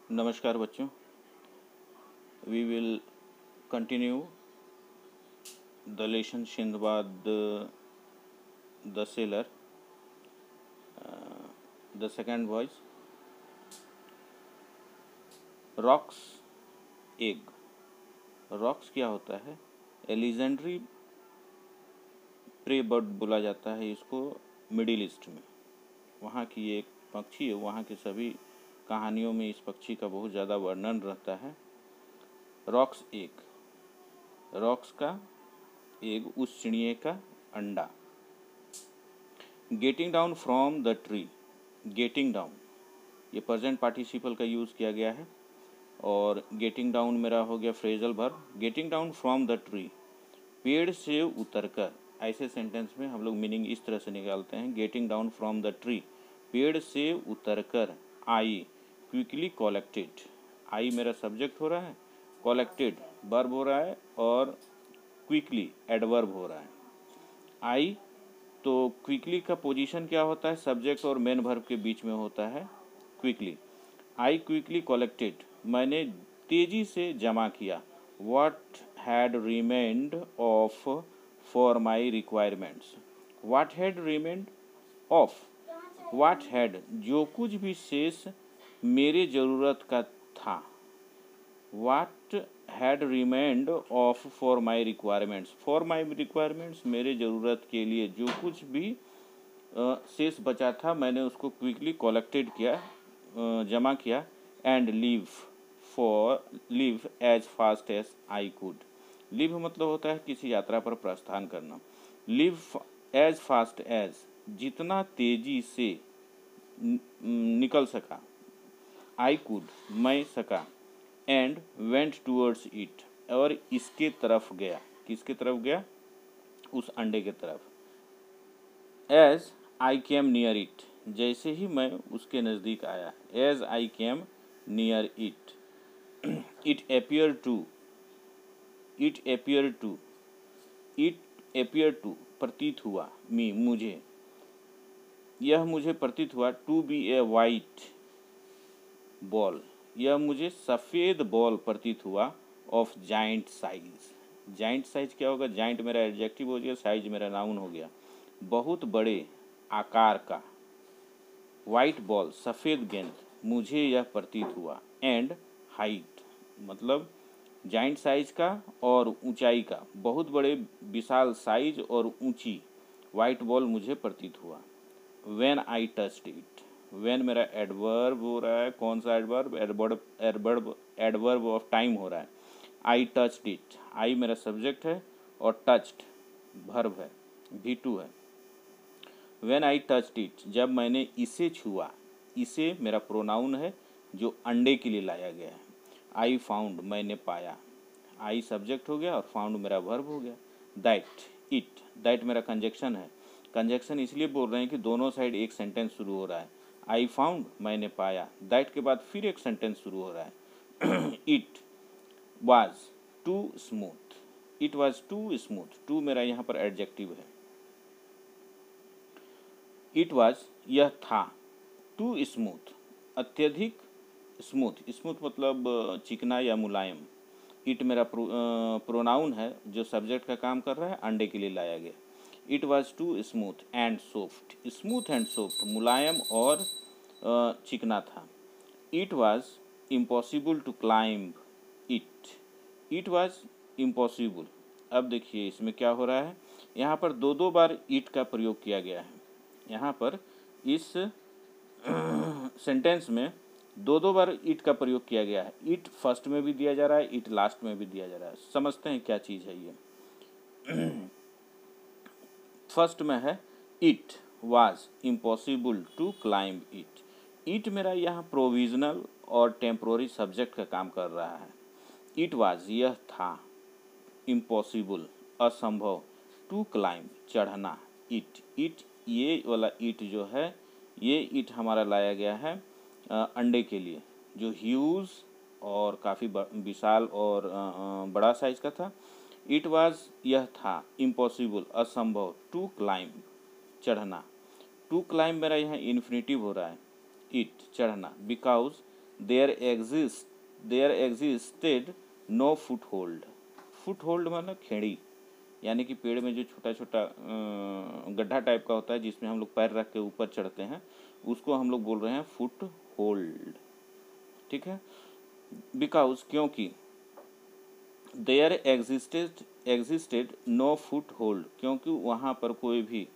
नमस्कार बच्चों, we will continue the lesson Sindbad the Sailor the second voyage roc's egg. Rocs क्या होता है? एलिजेंड्री प्रे बर्ड बोला जाता है इसको मिडिल ईस्ट में। वहाँ की एक पक्षी है, वहाँ के सभी कहानियों में इस पक्षी का बहुत ज़्यादा वर्णन रहता है। रॉक्स एग, रॉक्स का एग, उस चिड़िए का अंडा। Getting down from the tree, getting down ये प्रेजेंट पार्टिसिपल का यूज़ किया गया है और गेटिंग डाउन मेरा हो गया phrasal verb. Getting down from the tree, पेड़ से उतरकर। ऐसे सेंटेंस में हम लोग मीनिंग इस तरह से निकालते हैं, getting down from the tree, पेड़ से उतरकर। आई क्विकली कलेक्टेड, आई मेरा सब्जेक्ट हो रहा है, कलेक्टेड वर्ब हो रहा है और क्विकली एडवर्ब हो रहा है। आई तो क्विकली का पोजीशन क्या होता है? सब्जेक्ट और मेन वर्ब के बीच में होता है क्विकली। आई क्विकली कलेक्टेड, मैंने तेजी से जमा किया। What had remained of for my requirements, what had remained of, what had जो कुछ भी शेष मेरे ज़रूरत का था। What had remained of for my requirements, for my requirements मेरे ज़रूरत के लिए जो कुछ भी शेष बचा था मैंने उसको क्विकली कलेक्टेड किया, जमा किया। And live as fast as I could. Live मतलब होता है किसी यात्रा पर प्रस्थान करना। लिव एज फास्ट एज, जितना तेजी से निकल सका। आई कुड मैं सका। एंड वेंट टूवर्ड्स इट, और इसके तरफ गया। किसके तरफ गया? उस अंडे के तरफ। As I came near it, जैसे ही मैं उसके नज़दीक आया। As I came near it, it appear to, it appear to, it appear to प्रतीत हुआ, मी मुझे, यह मुझे प्रतीत हुआ। To be a white ball, यह मुझे सफ़ेद बॉल प्रतीत हुआ। Of giant size, giant size क्या होगा? जाइंट मेरा एडजेक्टिव हो गया, साइज मेरा नाउन हो गया। बहुत बड़े आकार का। वाइट बॉल सफ़ेद गेंद, मुझे यह प्रतीत हुआ। एंड हाइट मतलब जाइंट साइज का और ऊंचाई का, बहुत बड़े विशाल साइज और ऊंची वाइट बॉल मुझे प्रतीत हुआ। When I touched it, when मेरा एडवर्ब हो रहा है। कौन सा एडवर्ब? एडवर्ब ऑफ टाइम हो रहा है। आई टच्ड इट, आई मेरा सब्जेक्ट है और टच्ड वर्ब है, V2 है। व्हेन आई टच्ड इट, जब मैंने इसे छुआ। इसे मेरा प्रोनाउन है जो अंडे के लिए लाया गया है। आई फाउंड मैंने पाया, आई सब्जेक्ट हो गया और फाउंड मेरा वर्ब हो गया। दैट इट, दैट मेरा कंजक्शन है। कंजक्शन इसलिए बोल रहे हैं कि दोनों साइड एक सेंटेंस शुरू हो रहा है। आई फाउंड मैंने पाया, दैट के बाद फिर एक सेंटेंस शुरू हो रहा है। It was too smooth, it was too smooth, too मेरा यहाँ पर एडजेक्टिव है। इट वाज यह था, टू स्मूथ अत्यधिक स्मूथ, स्मूथ मतलब चिकना या मुलायम। इट मेरा प्रोनाउन है जो सब्जेक्ट का काम कर रहा है, अंडे के लिए लाया गया। It was too smooth and soft, smooth and soft मुलायम और चिकना था। It was impossible to climb it, it was impossible. अब देखिए इसमें क्या हो रहा है, यहाँ पर दो दो बार इट का प्रयोग किया गया है। यहाँ पर इस सेंटेंस में दो दो बार इट का प्रयोग किया गया है। इट फर्स्ट में भी दिया जा रहा है, इट लास्ट में भी दिया जा रहा है। समझते हैं क्या चीज़ है ये। फर्स्ट में है it was impossible to climb it. It मेरा यहाँ प्रोविजनल और टेम्पोररी सब्जेक्ट का काम कर रहा है। इट वाज यह था, इम्पॉसिबल असंभव, टू क्लाइंब चढ़ना, इट ये वाला इट जो है, ये इट हमारा लाया गया है अंडे के लिए, जो ह्यूज और काफ़ी विशाल और बड़ा साइज का था। इट वाज यह था, इम्पॉसिबल असंभव, टू क्लाइंब चढ़ना। टू क्लाइंब मेरा यहाँ इन्फिनिटिव हो रहा है, इट चढ़ना। Because there existed no foothold. Foothold मतलब खेड़ी, यानी कि पेड़ में जो छोटा छोटा गड्ढा टाइप का होता है जिसमें हम लोग पैर रख के ऊपर चढ़ते हैं, उसको हम लोग बोल रहे हैं फुट होल्ड। ठीक है, बिकॉज क्योंकि there existed no foothold, क्योंकि वहाँ पर कोई भी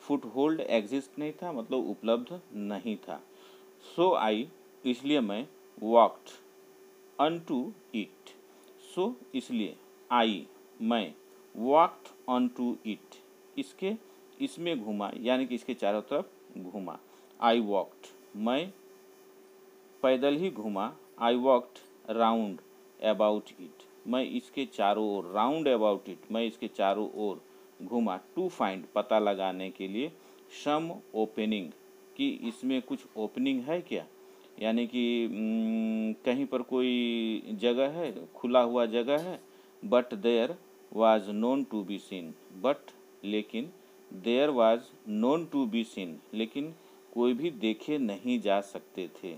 फुट होल्ड एग्जिस्ट नहीं था, मतलब उपलब्ध नहीं था। सो आई, इसलिए मैं वॉक्ड अन टू इट। सो इसलिए आई, मैं वॉक्ड ऑन टू इट, इसमें घूमा, यानी कि इसके चारों तरफ घूमा। आई वॉक्ड, मैं पैदल ही घूमा। I walked round about it, मैं इसके चारों ओर, राउंड अबाउट इट, मैं इसके चारों ओर घूमा। टू फाइंड, पता लगाने के लिए। सम ओपनिंग, कि इसमें कुछ ओपनिंग है क्या, यानी कि कहीं पर कोई जगह है, खुला हुआ जगह है। But there was none to be seen, but लेकिन, there was none to be seen, लेकिन कोई भी देखे नहीं जा सकते थे।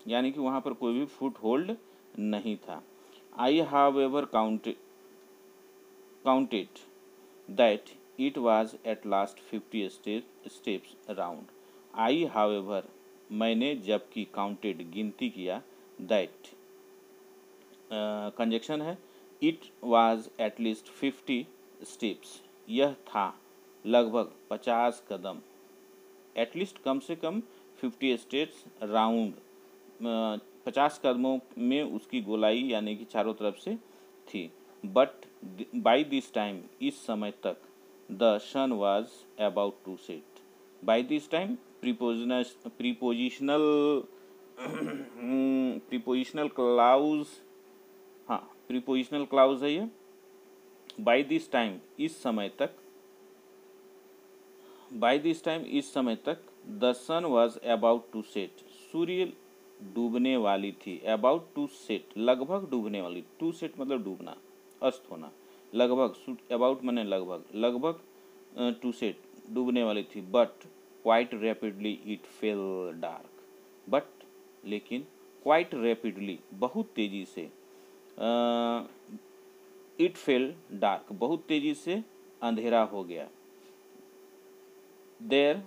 यानी कि वहाँ पर कोई भी फुट होल्ड नहीं था। I have ever counted that it was at last 50 steps around. I have ever, मैंने जबकि, काउंटेड गिनती किया, दैट कंजक्शन है, it was at least 50 steps, यह था लगभग 50 कदम, एटलीस्ट कम से कम 50 स्टेप्स राउंड, 50 कदमों में उसकी गोलाई यानी कि चारों तरफ से थी। बट बाई दिस टाइम, इस समय तक, the sun was about to set. By this time prepositional clause, हाँ प्रीपोजिशनल क्लाउज है ये। बाई दिस टाइम, इस समय तक, बाई दिस टाइम, इस समय तक, the sun was about to set, सूर्य डूबने वाली थी। अबाउट टू सेट, लगभग डूबने वाली, टू सेट मतलब डूबना, अस्त होना। लगभग, अबाउट माने लगभग, लगभग टू सेट, डूबने वाली थी। But quite rapidly it fail dark, but लेकिन, क्वाइट रैपिडली, बहुत तेजी से, इट फेल डार्क, बहुत तेजी से अंधेरा हो गया। There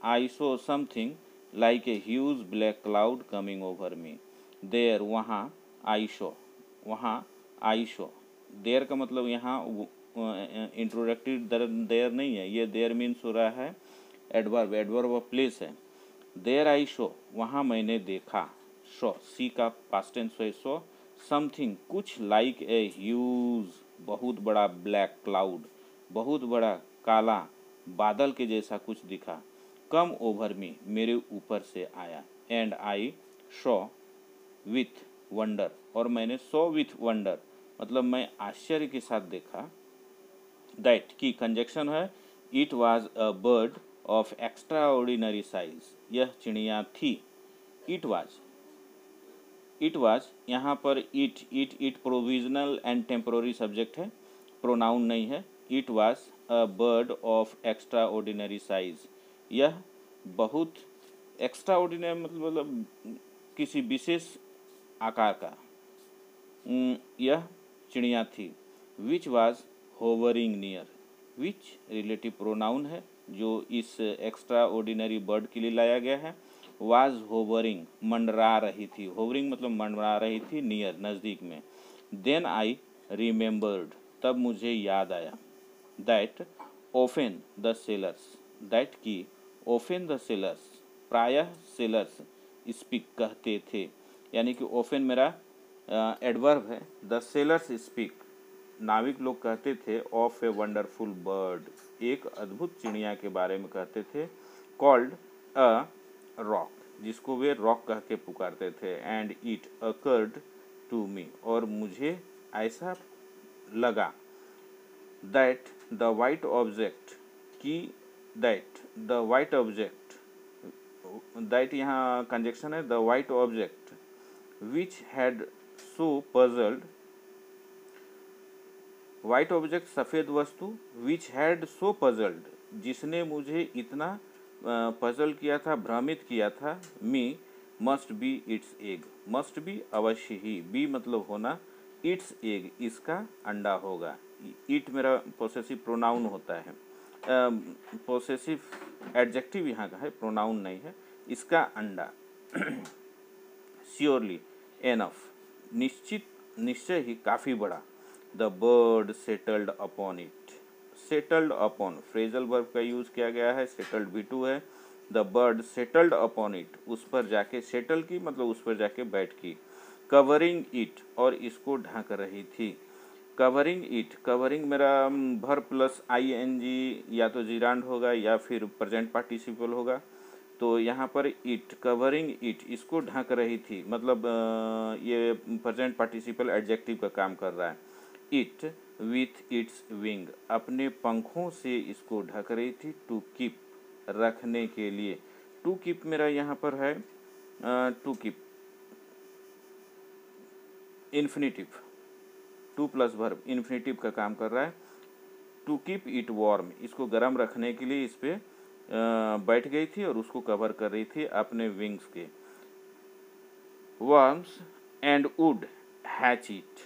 I saw something like a huge black cloud coming over me. There, वहाँ, I saw, there का मतलब यहाँ इंट्रोडक्टिव देयर नहीं है, ये देयर मीन्स हो रहा है एडवर्ब ऑफ प्लेस है। देयर आई शो, वहाँ मैंने देखा, शो, सी का पास्ट टेंस है, शो, समथिंग, कुछ, लाइक ए ह्यूज, बहुत बड़ा, ब्लैक क्लाउड, बहुत बड़ा काला बादल के जैसा कुछ दिखा। कम ओवर मी, मेरे ऊपर से आया। And I show with wonder, और मैंने सो विथ वंडर मतलब मैं आश्चर्य के साथ देखा। दैट की कंजक्शन है, it was a bird of extra ordinary size, यह चिड़िया थी। इट वाज, यहाँ पर it provisional and temporary subject है, प्रोनाउन नहीं है। It was a bird of extra ordinary size, यह बहुत एक्स्ट्रा ऑर्डिनरी मतलब किसी विशेष आकार का यह चिड़िया थी। Which was hovering near, which relative pronoun है जो इस एक्स्ट्रा ऑर्डिनरी बर्ड के लिए लाया गया है। वाज होवरिंग, मंडरा रही थी, होवरिंग मतलब मंडरा रही थी, नियर, नज़दीक में। देन आई रिमेम्बर्ड, तब मुझे याद आया। That often the sellers, that की ओफेन द सेलर्स, प्रायः सेलर्स स्पीक, कहते थे, यानी कि ओफेन मेरा एडवर्ब है। द सेलर्स स्पीक, नाविक लोग कहते थे, ऑफ ए वंडरफुल बर्ड, एक अद्भुत चिड़िया के बारे में कहते थे। कॉल्ड अ रॉक, जिसको वे रॉक कह के पुकारते थे। And it occurred to me, और मुझे ऐसा लगा। दैट द वाइट ऑब्जेक्ट, की that the white object, that यहाँ कंजक्शन है, the white object which had so puzzled, white object सफ़ेद वस्तु, विच हैड सो पजल्ड, जिसने मुझे इतना पजल किया था, भ्रमित किया था। Me must be its egg, must be अवश्य ही, बी मतलब होना, इट्स एग इसका अंडा होगा। इट मेरा पोसेसिव प्रोनाउन होता है, पोसेसिव एडजेक्टिव यहाँ का है, प्रोनाउन नहीं है। इसका अंडा श्योरली, एनफ निश्चित, निश्चय ही, काफ़ी बड़ा। The bird settled upon it, settled upon phrasal verb का यूज़ किया गया है, सेटल्ड भी टू है। The bird settled upon it, उस पर जाके, सेटल की मतलब उस पर जाके बैठ की। कवरिंग इट, और इसको ढक रही थी। कवरिंग इट, कवरिंग मेरा भर प्लस आईएनजी या तो जीरांड होगा या फिर प्रेजेंट पार्टिसिपल होगा। तो यहाँ पर इट, कवरिंग इट, इसको ढक रही थी, मतलब ये प्रेजेंट पार्टिसिपल एडजेक्टिव का काम कर रहा है। इट विथ इट्स विंग, अपने पंखों से इसको ढक रही थी। टू कीप, रखने के लिए। टू कीप मेरा यहाँ पर है to keep infinitive, to plus verb infinitive का काम कर रहा है। टू कीप इट वार्म, इसको गर्म रखने के लिए इस पर बैठ गई थी और उसको कवर कर रही थी अपने विंग्स के। Worms and would hatch it,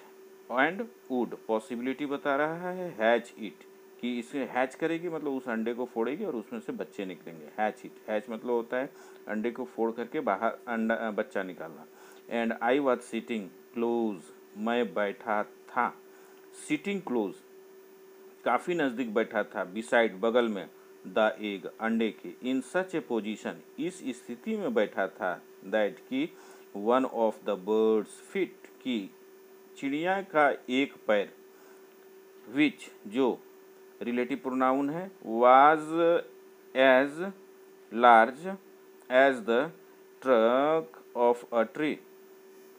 and would possibility बता रहा है, हैच इट कि इसे हैच करेगी, मतलब उस अंडे को फोड़ेगी और उसमें से बच्चे निकलेंगे। हैच इट, हैच मतलब होता है अंडे को फोड़ करके बाहर अंडा बच्चा निकालना। And I was sitting close, मैं बैठा था। सिटिंग क्लोज, काफ़ी नज़दीक बैठा था। बिसाइड, बगल में। द एग, अंडे के। इन सच ए पोजीशन, इस स्थिति में बैठा था। दैट की one of the birds feet, की चिड़िया का एक पैर। विच, जो रिलेटिव प्रोनाउन है। Was as large as the truck of a tree,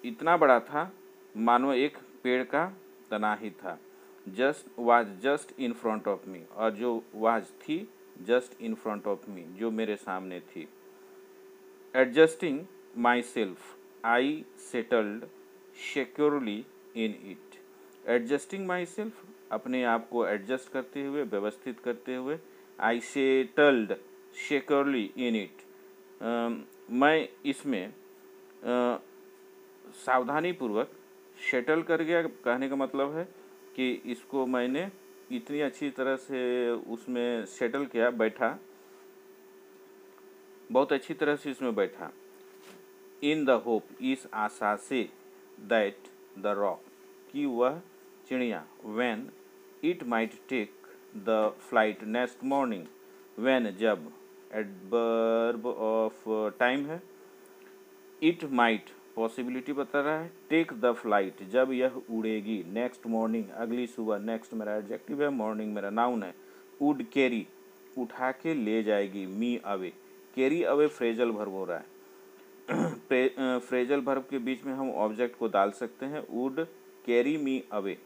इतना बड़ा था मानो एक पेड़ का तना ही था। Just in front of me, और जो वाज थी just in front of me, जो मेरे सामने थी। Adjusting my self, I settled securely in it. Adjusting my self, अपने आप को एडजस्ट करते हुए, व्यवस्थित करते हुए। आई सेटल्ड सिक्योरली इन इट, मैं इसमें सावधानीपूर्वक सेटल कर गया। कहने का मतलब है कि इसको मैंने इतनी अच्छी तरह से उसमें सेटल किया, बैठा, बहुत अच्छी तरह से इसमें बैठा। इन द होप, इस आशा से। दैट द रॉक, कि वह चिड़िया। When it might take the flight next morning, when जब, एडवर्ब ऑफ टाइम है। इट माइट पॉसिबिलिटी बता रहा है। टेक द फ्लाइट, जब यह उड़ेगी। नेक्स्ट मॉर्निंग, अगली सुबह। नेक्स्ट मेरा एडजेक्टिव है, मॉर्निंग मेरा नाउन है। वुड कैरी, उठा के ले जाएगी। Me away, carry away phrasal verb हो रहा है। फ्रेजल वर्ब के बीच में हम ऑब्जेक्ट को डाल सकते हैं। वुड कैरी मी अवे,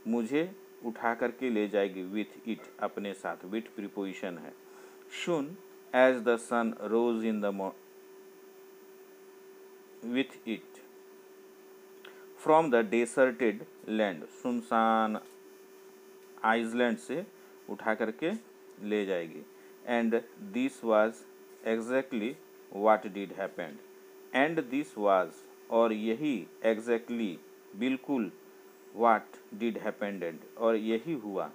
मुझे उठा करके ले जाएगी। विथ इट, अपने साथ। विथ प्रीपोजिशन है। Soon as the sun rose in the with it from the deserted land, सुनसान आइसलैंड से उठा करके ले जाएगी। And this was exactly what did happened, and this was, और यही, एग्जैक्टली बिल्कुल, व्हाट डिड हैपेंड, और यही हुआ।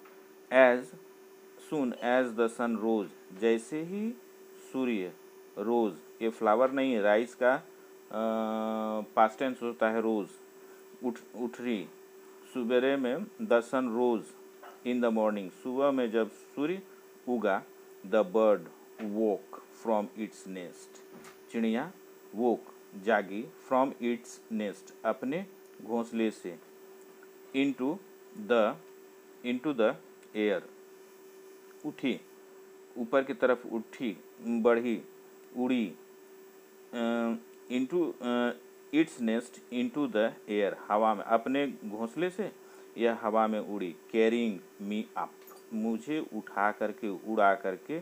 As soon as the sun रोज, जैसे ही सूर्य, रोज ये फ्लावर नहीं है, राइस का पास्ट टेंस होता है रोज, उठ रही। सुबेरे में the sun rose in the morning, सुबह में जब सूर्य उगा। The bird woke from its nest, चिड़िया वोक जागी, फ्रॉम इट्स नेस्ट अपने घोंसले से। इनटू द एयर, उठी, ऊपर की तरफ उठी, बढ़ी, उड़ी। Into its nest into the air, हवा में, अपने घोंसले से यह हवा में उड़ी। कैरिंग मी अप, मुझे उठा करके, उड़ा करके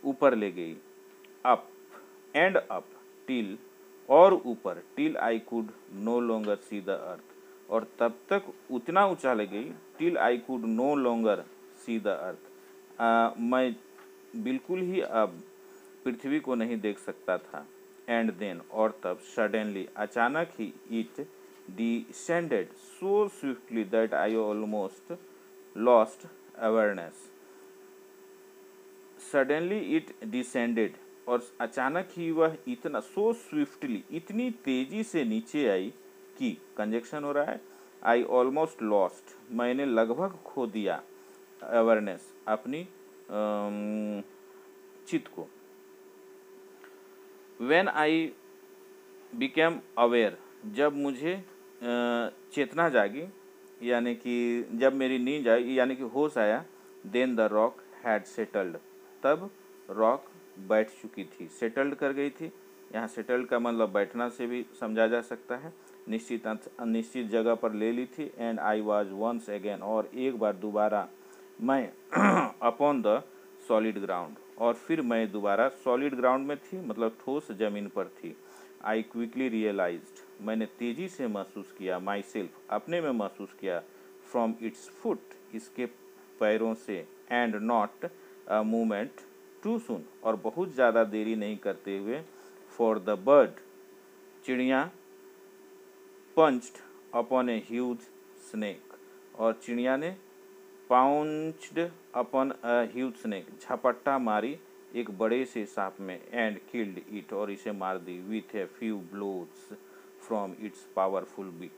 ऊपर ले गई। अप एंड अप, टिल, और ऊपर। Till I could no longer see the earth, और तब तक उतना ऊंचा ले गई। Till I could no longer see the earth, मैं बिल्कुल ही अब पृथ्वी को नहीं देख सकता था। एंड देन, और तब, सडनली, अचानक ही, it descended so swiftly that I almost lost awareness. Suddenly it descended, और अचानक ही वह इतना, सो स्विफ्टली, इतनी तेजी से नीचे आई कि, कंजक्शन हो रहा है, आई ऑलमोस्ट लॉस्ट, मैंने लगभग खो दिया, अवेयरनेस, अपनी चित्त को। व्हेन आई बिकेम अवेयर, जब मुझे चेतना जागी, यानी कि जब मेरी नींद आई, यानी कि होश आया, then the rock had settled, तब रॉक बैठ चुकी थी, सेटल्ड कर गई थी। यहाँ सेटल्ड का मतलब बैठना से भी समझा जा सकता है, निश्चित जगह पर ले ली थी। And I was once again, और एक बार दोबारा मैं अपॉन द सॉलिड ग्राउंड, और फिर मैं दोबारा सॉलिड ग्राउंड में थी, मतलब ठोस जमीन पर थी। आई क्विकली रियलाइज्ड, मैंने तेजी से महसूस किया, माई सेल्फ, अपने में महसूस किया, फ्रॉम इट्स फुट, इसके पैरों से, and not a movement too soon, और बहुत ज़्यादा देरी नहीं करते हुए, फॉर द बर्ड, चिड़िया, punched upon a huge snake, और चिड़िया ने पाउंच्ड अपॉन अ ह्यूज स्नेक, झपट्टा मारी एक बड़े से सांप में, एंड किल्ड इट, और इसे मार दी, with a few blows from its powerful beak,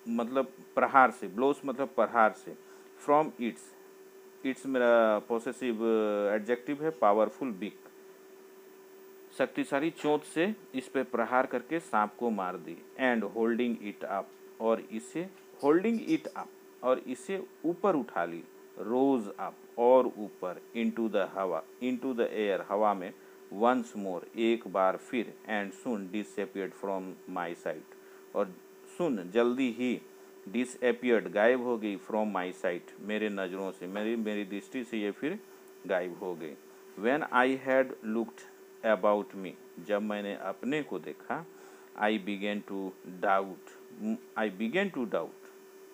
मतलब प्रहार से, ब्लोज मतलब प्रहार से, फ्रॉम इट्स, इट्स मेरा पोसेसिव एडजेक्टिव है, पावरफुल बिक, शक्तिशाली चोंच से इस पे प्रहार करके सांप को मार दी। एंड होल्डिंग इट अप, और इसे, होल्डिंग इट अप, और इसे ऊपर उठा ली, रोज अप, और ऊपर, इनटू द हवा, इनटू द एयर, हवा में, वंस मोर, एक बार फिर, and soon disappeared from my site, और सुन, जल्दी ही, डिसअपियर्ड, गायब हो गई, फ्रॉम माई साइट, मेरे नज़रों से, मेरी दृष्टि से ये फिर गायब हो गई। When I had looked about me, जब मैंने अपने को देखा, आई बिगेन टू डाउट,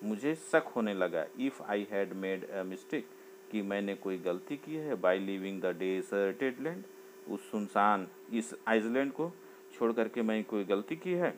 मुझे शक होने लगा, if I had made a mistake, कि मैंने कोई गलती की है, by living the deserted land, उस सुनसान इस आइसलैंड को छोड़ करके मैं कोई गलती की है।